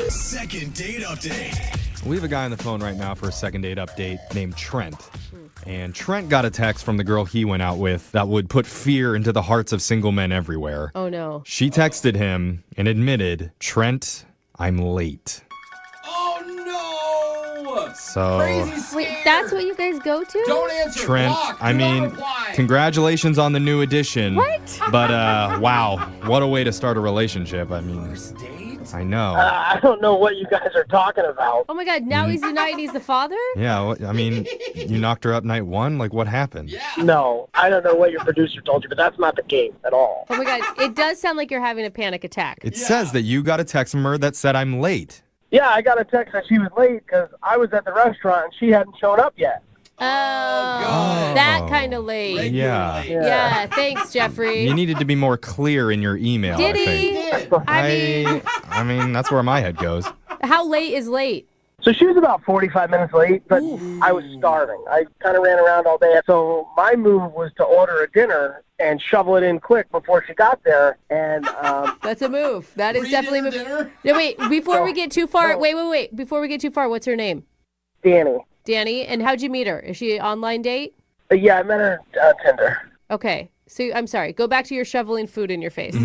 Second date update. We have a guy on the phone right now for a second date update named Trent. And Trent got a text from the girl he went out with that would put fear into the hearts of single men everywhere. Oh, no. She texted him and admitted, Trent, I'm late. Oh, no! So, Crazy scared. Wait, that's what you guys go to? Don't answer. Trent, Block. I Do not mean, reply. congratulations on the new addition. What? But, wow, what a way to start a relationship. I mean, First date? I know. I don't know what you guys are talking about. Oh, my God. Now he's united. He's the father? Yeah, I mean, you knocked her up night one? Like, what happened? Yeah. No, I don't know what your producer told you, but that's not the case at all. Oh, my God. It does sound like you're having a panic attack. It Yeah. says that you got a text from her that said, I'm late. Yeah, I got a text that she was late because I was at the restaurant and she hadn't shown up yet. Oh, God. that kind of late. Regular Yeah. late. Yeah, thanks, Jeffrey. You needed to be more clear in your email, Did I he? think. Did. I mean, that's where my head goes. how late is late? So she was about 45 minutes late, but I was starving. I kind of ran around all day. So my move was to order a dinner and shovel it in quick before she got there. And That's a move. That is definitely a move. Dinner? No, wait, before we get too far, No. wait. Before we get too far, what's her name? Danny, Danny. And how'd you meet her? Is she an online date? yeah, I met her Tinder. Okay. So I'm sorry. Go back to your shoveling food in your face.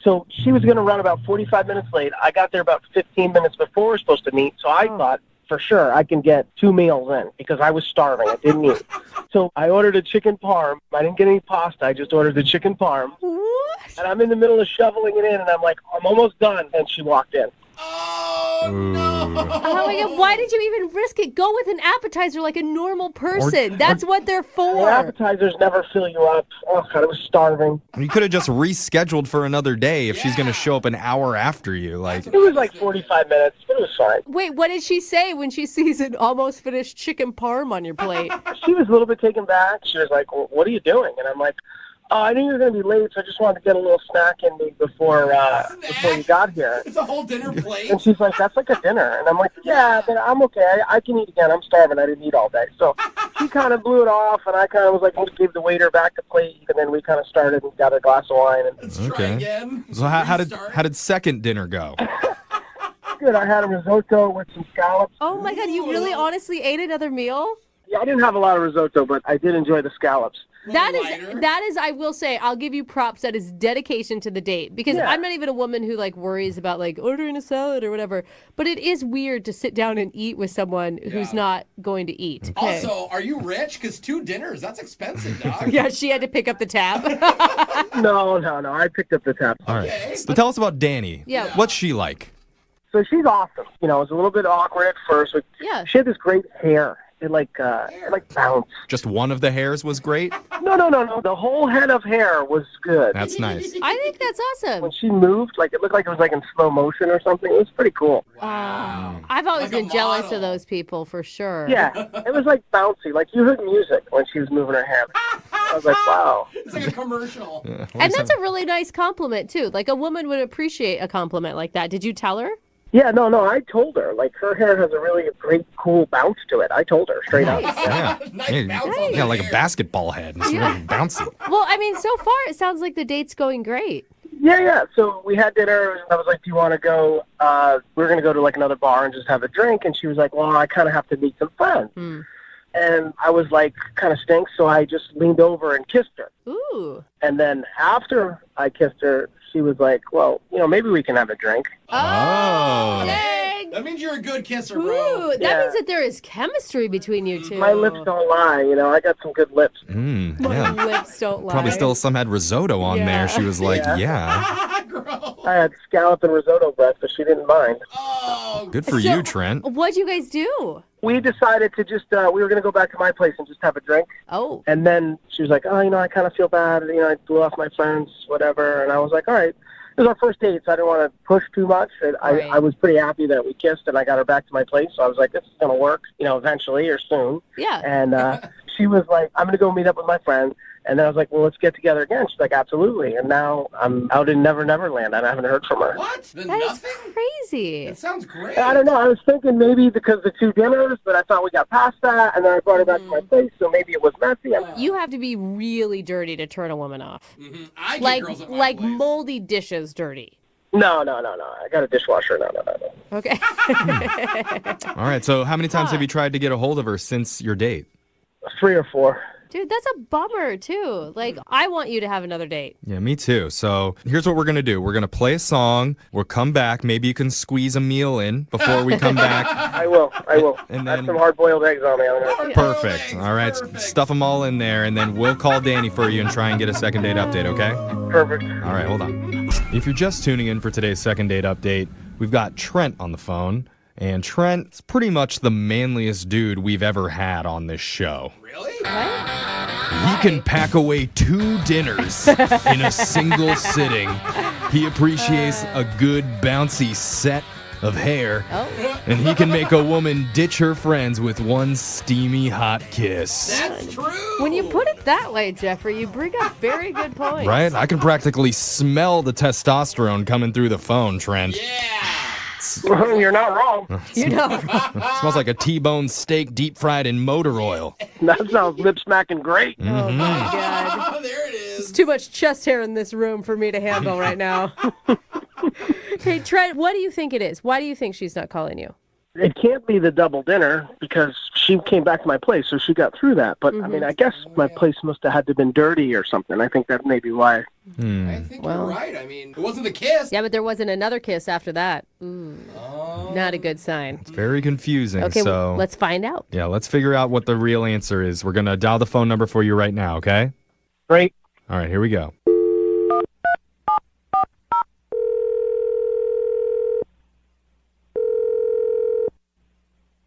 So she was going to run about 45 minutes late. I got there about 15 minutes before we were supposed to meet. So I thought for sure I can get 2 meals in because I was starving. I didn't eat. So I ordered a chicken parm. I didn't get any pasta. I just ordered the chicken parm. What? And I'm in the middle of shoveling it in, and I'm like, I'm almost done. And she walked in. Oh, Ooh. no. Oh my God, why did you even risk it? Go with an appetizer like a normal person. That's what they're The for. appetizers never fill you up. Oh, God, I was starving. You could have just rescheduled for another day if she's going to show up an hour after you. Like, It was like 45 minutes, but it was fine. Wait, what did she say when she sees an almost finished chicken parm on your plate? She was a little bit taken back. She was like, well, what are you doing? And I'm like, oh, I knew you were going to be late, so I just wanted to get a little snack in me before you got here. It's a whole dinner plate. And she's like, that's like a dinner. And I'm like, yeah, but I'm okay. I can eat again. I'm starving. I didn't eat all day. So she kind of blew it off, and I kind of was like, gave the waiter back the plate, and then we kind of started and got a glass of wine. And Let's try Okay. again. so how Restart. did second dinner go? good. I had a risotto with some scallops. Oh my God, you really honestly ate another meal? Yeah, I didn't have a lot of risotto, but I did enjoy the scallops. That Lighter. is, I will say, I'll give you props. That is dedication to the date because Yeah. I'm not even a woman who like worries about like ordering a salad or whatever. But it is weird to sit down and eat with someone who's Yeah. not going to eat. Okay. Also, are you rich? Because 2 dinners, that's expensive, dog. Yeah, she had to pick up the tab. No, I picked up the tab. All right. Okay. So tell us about Danny. Yeah. What's she like? So she's awesome. You know, it was a little bit awkward at first, but Yeah. she had this great hair. It like bounced. Just one of the hairs was great? No. The whole head of hair was good. That's nice. I think that's awesome. When she moved, like it looked like it was like in slow motion or something. It was pretty cool. I've always Like a been jealous model. of those people for sure. Yeah, it was like bouncy. Like you heard music when she was moving her hair. I was like, wow. It's like a commercial. And that's a really nice compliment too. Like a woman would appreciate a compliment like that. Did you tell her? Yeah, no, I told her. Like her hair has a really great, cool bounce to it. I told her straight up. Yeah. Nice Yeah, bounce you on got that like a hair. basketball head. It's really bouncy. Well, I mean, so far it sounds like the date's going great. Yeah. So we had dinner. I was like, do you want to go? We were going to go to like another bar and just have a drink. And she was like, well, I kind of have to meet some friends. And I was like, kind of stinks. So I just leaned over and kissed her. Ooh. And then after I kissed her, she was like, well, maybe we can have a drink. Oh. Dang. That means you're a good kisser, bro. Ooh, that Yeah. means that there is chemistry between you two. My lips don't lie. I got some good lips. My Yeah. lips don't lie. Probably still some had risotto on Yeah. there. She was like, Yeah. yeah. Gross. I had scallop and risotto breath, but she didn't mind. Oh, Good for So- you, Trent. What'd you guys do? We decided to just, we were going to go back to my place and just have a drink. Oh. And then she was like, oh, I kind of feel bad. I blew off my friends, whatever. And I was like, all right. It was our first date, so I didn't want to push too much. And Right. I was pretty happy that we kissed and I got her back to my place. So I was like, this is going to work, eventually or soon. Yeah. And she was like, I'm going to go meet up with my friend. And then I was like, well, let's get together again. She's like, absolutely. And now I'm out in Never Never Land, and I haven't heard from her. what? Then That is nothing? crazy. It sounds great. I don't know. I was thinking maybe because the 2 dinners, but I thought we got past that. And then I brought her back to my place, so maybe it was messy. You have to be really dirty to turn a woman off. I get Like girls at my like place. moldy dishes dirty. No. I got a dishwasher. No. Okay. All right, so how many times have you tried to get a hold of her since your date? 3 or 4. Dude, that's a bummer, too. Like, I want you to have another date. Yeah, me too. So here's what we're going to do. We're going to play a song. We'll come back. Maybe you can squeeze a meal in before we come back. I will. And I have then- some hard-boiled eggs on me. I'm gonna... Perfect. All right, stuff them all in there, and then we'll call Danny for you and try and get a second date update, okay? Perfect. All right, hold on. If you're just tuning in for today's second date update, we've got Trent on the phone. And Trent's pretty much the manliest dude we've ever had on this show. Really? He can pack away 2 dinners in a single sitting. He appreciates a good bouncy set of hair. Oh. And he can make a woman ditch her friends with one steamy hot kiss. That's true. When you put it that way, Jeffrey, you bring up very good points. Right? I can practically smell the testosterone coming through the phone, Trent. Yeah. You're not wrong. You know. Smells like a T-bone steak deep fried in motor oil. That sounds lip-smacking great. Oh, my God. Oh, there it It's is. too much chest hair in this room for me to handle right now. Hey, Trent, what do you think it is? Why do you think she's not calling you? It can't be the double dinner because she came back to my place, so she got through that. But, I mean, I guess my place must have had to have been dirty or something. I think that may be why. I think you're right. I mean, it wasn't the kiss. Yeah, but there wasn't another kiss after that. Not a good sign. It's very confusing. Okay, so let's find out. yeah, let's figure out what the real answer is. We're going to dial the phone number for you right now, okay? Great. All right, here we go.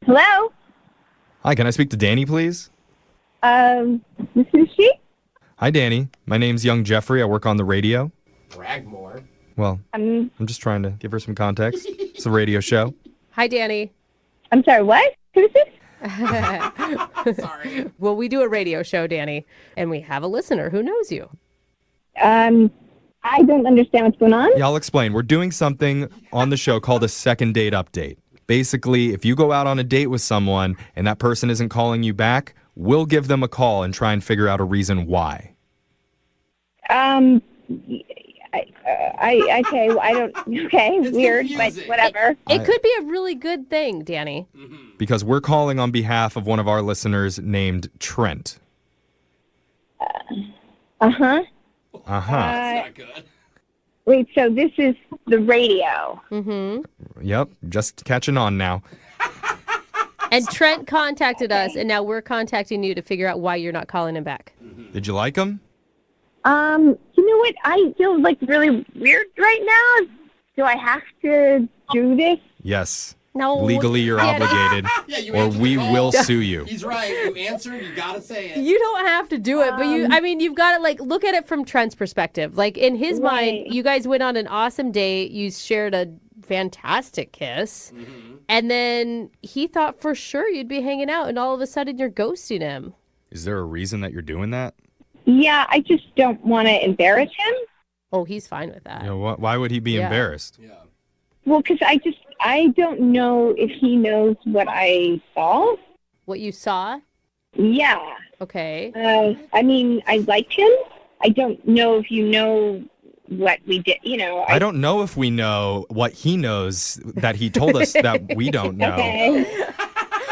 Hello? Hi, can I speak to Danny, please? This is she? Hi, Danny. My name's Young Jeffrey. I work on the radio. Brag more. Well, I'm just trying to give her some context. It's a radio show. Hi, Danny. I'm sorry, what? Who is this? Sorry. Well, we do a radio show, Danny, and we have a listener who knows you. I don't understand what's going on. Yeah, I'll explain. We're doing something on the show called a second date update. Basically, if you go out on a date with someone and that person isn't calling you back, we'll give them a call and try and figure out a reason why. Okay, It's weird, confusing. but whatever. It could be a really good thing, Danny. Because we're calling on behalf of one of our listeners named Trent. Uh-huh. Uh-huh. That's not good. Wait, so this is the radio. Yep, just catching on now. And Trent contacted us, and now we're contacting you to figure out why you're not calling him back. Did you like him? You know what? I feel like really weird right now. Do I have to do this? Yes. No. Legally, you're Danny, obligated, Yeah, you or answered we the call. will sue you. He's right. You answered. You gotta say it. You don't have to do it, but you've got to look at it from Trent's perspective. Like in his Right. mind, you guys went on an awesome date. You shared a fantastic kiss. And then he thought for sure you'd be hanging out, and all of a sudden you're ghosting him. Is there a reason that you're doing that? Yeah, I just don't want to embarrass him. Oh, he's fine with that. You know, why would he be Yeah. embarrassed? Yeah. Well, because I don't know if he knows what I saw. What you saw? Yeah. Okay. I mean, I liked him. I don't know if you know what we did. You know, I don't know if we know what he knows that he told us that we don't know. Okay.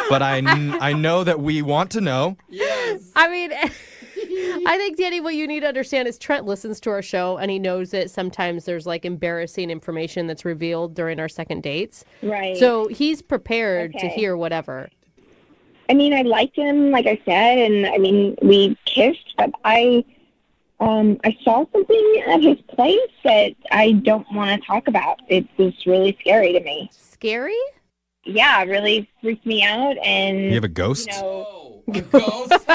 But I know that we want to know. Yes. I mean, I think, Danny, what you need to understand is Trent listens to our show, and he knows that sometimes there's embarrassing information that's revealed during our second dates. Right. So he's prepared to Okay. hear whatever. I mean, I liked him, like I said, and I mean, we kissed, but I saw something at his place that I don't want to talk about. It was really scary to me. Scary? Yeah, it really freaked me out, and You have a ghost? you know, Oh, a ghost.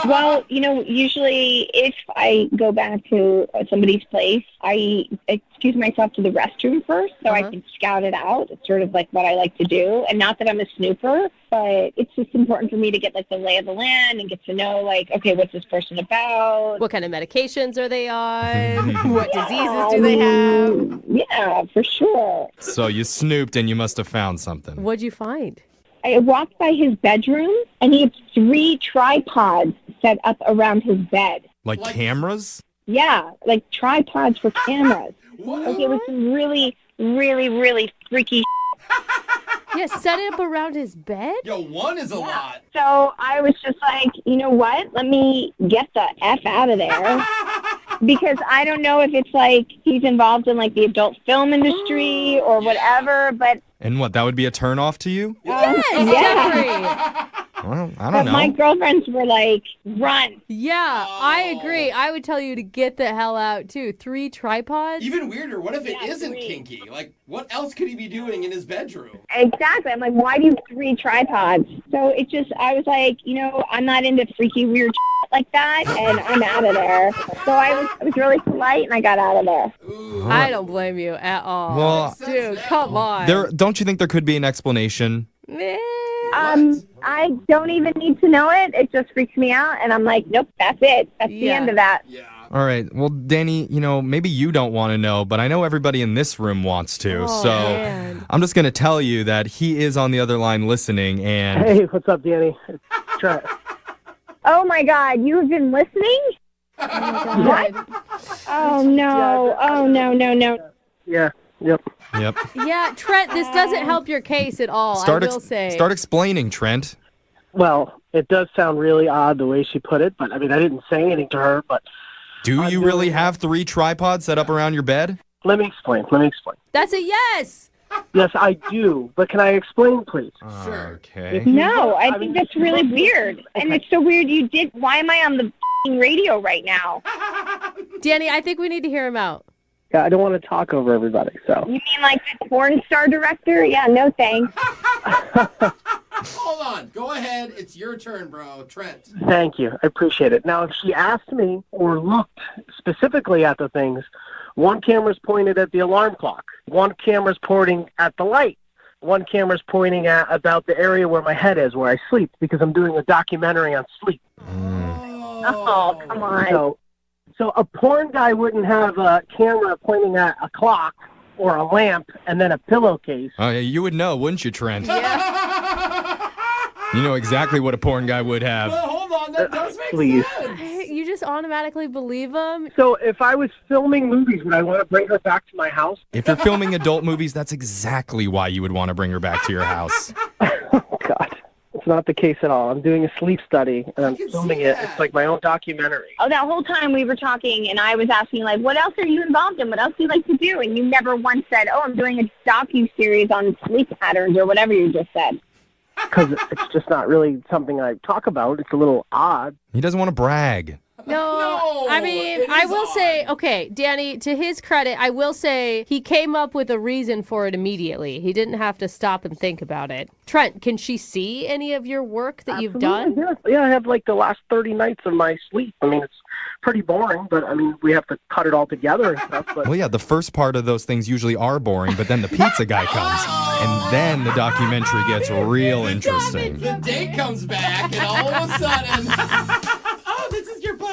well, you know, usually if I go back to somebody's place, I excuse myself to the restroom first so I can scout it out. It's sort of like what I like to do. And not that I'm a snooper, but it's just important for me to get the lay of the land and get to know, okay, what's this person about? What kind of medications are they on? What diseases do they have? Yeah, for sure. So you snooped and you must have found something. What'd you find? I walked by his bedroom, and he had 3 tripods set up around his bed. Like cameras? Yeah, like tripods for cameras. What? Like it was some really really, really freaky. Yeah, set it up around his bed? Yo, one is a lot. So I was just like, you know what? Let me get the F out of there. Because I don't know if it's like he's involved in like the adult film industry or whatever, but And what, that would be a turnoff to you? Yes, yeah. Jeffrey. Well, I But don't know. my girlfriends were like, run. Yeah, I Oh. agree. I would tell you to get the hell out, too. 3 tripods? Even weirder, what if it Yeah, isn't three. kinky? Like, what else could he be doing in his bedroom? Exactly. I'm like, why do you have 3 tripods? So it just, I was like, you know, I'm not into freaky, weird like that, and I'm out of there. So I was really polite, and I got out of there. Ooh. I don't blame you at all. Well- Dude, come on. Don't you think there could be an explanation? Eh. I don't even need to know it. It just freaks me out, and I'm like, nope, that's it. That's the Yeah. end of that. Yeah. All right. Well, Danny, maybe you don't want to know, but I know everybody in this room wants to. Oh, so man. I'm just going to tell you that he is on the other line listening. And Hey, what's up, Danny? It's Trent. Oh my God, you've been listening? What? Oh no! Oh no! No! No! Yeah. Yep. yep. Yeah, Trent, this doesn't help your case at all, I will say. Start explaining, Trent. Well, it does sound really odd the way she put it, but I mean, I didn't say anything to her, but Do I'm you doing really it. have 3 tripods set up around your bed? let me explain. That's a yes. Yes, I do, but can I explain, please? Sure. Okay. No! I I think mean, that's really weird, and it's so weird. You did. Why am I on the f***ing radio right now? Danny, I think we need to hear him out. Yeah, I don't want to talk over everybody, so. You mean like the porn star director? Yeah, no thanks. Hold on. Go ahead. It's your turn, bro. Trent. Thank you. I appreciate it. Now, if she asked me or looked specifically at the things, one camera's pointed at the alarm clock. One camera's pointing at the light. One camera's pointing at about the area where my head is, where I sleep, because I'm doing a documentary on sleep. Oh, come on. So a porn guy wouldn't have a camera pointing at a clock or a lamp and then a pillowcase. Oh, yeah, you would know, wouldn't you, Trent? You know exactly what a porn guy would have. Well, hold on. That does make Please. sense. You just automatically believe him? So if I was filming movies, would I want to bring her back to my house? If you're filming adult movies, that's exactly why you would want to bring her back to your house. Oh, God. It's not the case at all. I'm doing a sleep study, and I'm can filming see it. that. It's like my own documentary. Oh, that whole time we were talking, and I was asking, like, what else are you involved in? What else do you like to do? And you never once said, oh, I'm doing a docu-series on sleep patterns or whatever you just said. Because it's just not really something I talk about. It's a little odd. He doesn't want to brag. No, I mean, it I is will say, odd. okay, Danny, to his credit, I will say he came up with a reason for it immediately. He didn't have to stop and think about it. Trent, can she see any of your work that you've done? Yeah, I have like the last 30 nights of my sleep. I mean, it's pretty boring, but I mean, we have to cut it all together and stuff. But Well, yeah, the first part of those things usually are boring, but then the pizza guy comes, and then the documentary gets real interesting. The date comes back, and all of a sudden, oh, this is your place?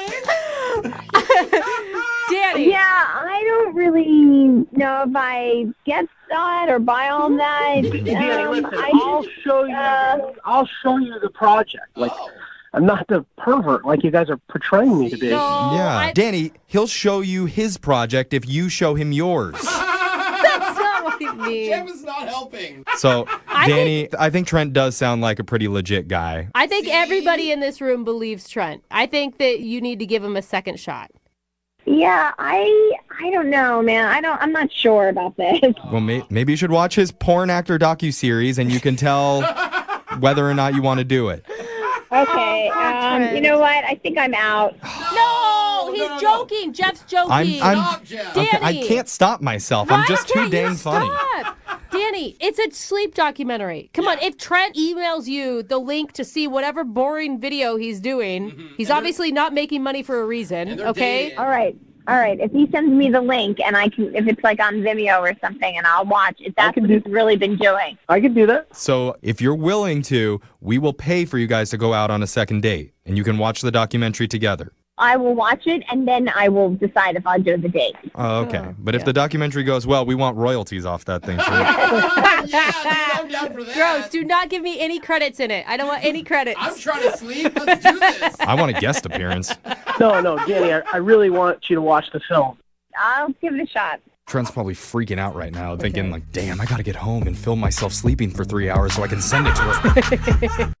Danny, Yeah, I don't really know if I get that or buy all that. Danny, listen, I I'll just, show you. I'll show you the project. Like, Oh. I'm not the pervert like you guys are portraying me to be. no, Yeah, Danny, he'll show you his project if you show him yours. that's not what he Jeff means. is not helping. So, I Danny, I think Trent does sound like a pretty legit guy. I think See? everybody in this room believes Trent. I think that you need to give him a second shot. yeah, I don't know, man. I'm not sure about this. Well, maybe you should watch his porn actor docuseries, and you can tell whether or not you want to do it. Okay, Trent. you know what? I think I'm out. No, he's no. joking. Jeff's joking. I'm Stop, Jeff. Dan- okay, I Danny. can't stop myself. I'm Why just too can't you dang funny. stop? Danny, it's a sleep documentary. Come on, if Trent emails you the link to see whatever boring video he's doing, he's obviously not making money for a And reason, they're okay? dating. All right. If he sends me the link and I can, if it's like on Vimeo or something, and I'll watch, if that's can what do- he's really been doing. I can do that. So, if you're willing to, we will pay for you guys to go out on a second date, and you can watch the documentary together. I will watch it, and then I will decide if I'll do the date. Oh, okay. Oh, But if yeah. the documentary goes well, we want royalties off that thing. Too. Yeah, dude, I'm down for that. Gross, do not give me any credits in it. I don't want any credits. I'm trying to sleep. Let's do this. I want a guest appearance. No, Danny, I really want you to watch the film. I'll give it a shot. Trent's probably freaking out right now, thinking like, damn, I gotta get home and film myself sleeping for 3 hours so I can send it to her.